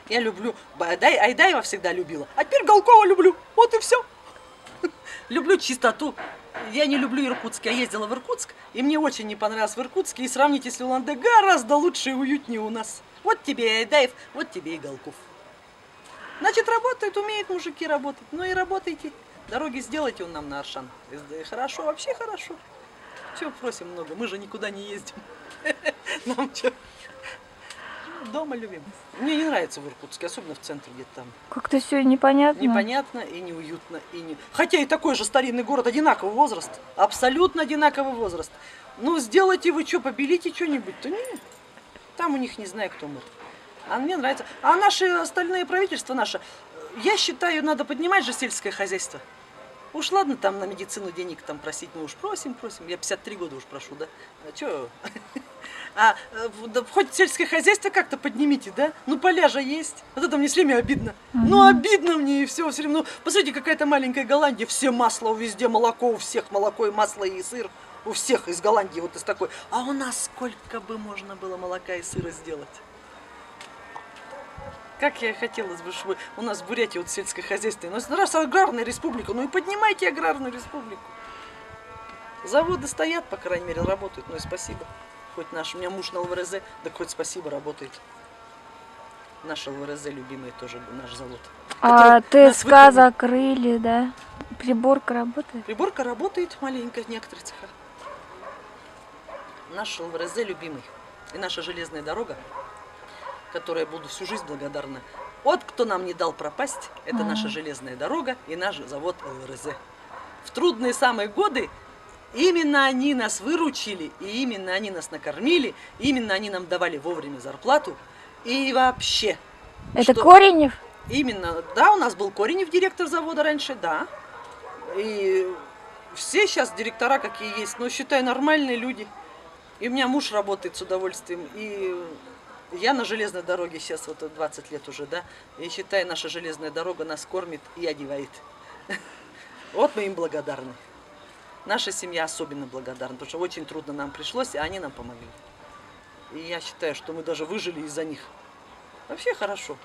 Я люблю, Айдаева всегда любила, а теперь Галкова люблю. Вот и все. Люблю чистоту. Я не люблю Иркутск. Я ездила в Иркутск, и мне очень не понравилось в Иркутске. И сравните с Улан-Удэ гораздо лучше и уютнее у нас. Вот тебе и Айдаев, вот тебе и Галков. Значит, работают, умеют мужики работать. Ну и работайте. Дороги сделайте он нам на Аршан. И хорошо, вообще хорошо. Чего просим много? Мы же никуда не ездим. Нам что? Дома любим. Мне не нравится в Иркутске, особенно в центре где-то там. Как-то все непонятно. Непонятно и неуютно. И не... Хотя и такой же старинный город, одинаковый возраст. Абсолютно одинаковый возраст. Ну, сделайте вы что, побелите что-нибудь-то? Нет. Там у них не знаю, кто мы. А мне нравится. А наши остальные правительства наше, я считаю, надо поднимать же сельское хозяйство. Уж ладно, там на медицину денег там просить, мы уж просим. Я 53 года уж прошу, да? А что? Да, хоть сельское хозяйство как-то поднимите, да? Ну, поля же есть. Вот это мне все время обидно. Ну, обидно мне и все время. Ну, посмотрите, какая-то маленькая Голландия, все масло, везде молоко, у всех молоко и масло и сыр. У всех из Голландии вот из такой. А у нас сколько бы можно было молока и сыра сделать? Как я хотела, чтобы у нас в Бурятии вот сельское хозяйство. Ну, раз аграрная республика, ну и поднимайте аграрную республику. Заводы стоят, по крайней мере, работают. Ну и спасибо. Хоть у меня муж на ЛВРЗ, да хоть спасибо, работает. Наш ЛВРЗ любимый тоже, наш завод. А ТСК закрыли, да? Приборка работает? Приборка работает маленько в некоторых цехах. Наш ЛВРЗ любимый. И наша железная дорога, которой я буду всю жизнь благодарна. Вот кто нам не дал пропасть, это наша железная дорога и наш завод ЛВРЗ. В трудные самые годы именно они нас выручили, и именно они нас накормили, именно они нам давали вовремя зарплату. И вообще... Это Коренев? Именно, да, у нас был Коренев, директор завода раньше, да. И все сейчас директора какие есть, но считай, нормальные люди. И у меня муж работает с удовольствием, и я на железной дороге сейчас вот 20 лет уже, да. И считай, наша железная дорога нас кормит и одевает. Вот мы им благодарны. Наша семья особенно благодарна, потому что очень трудно нам пришлось, и они нам помогли. И я считаю, что мы даже выжили из-за них. Вообще хорошо.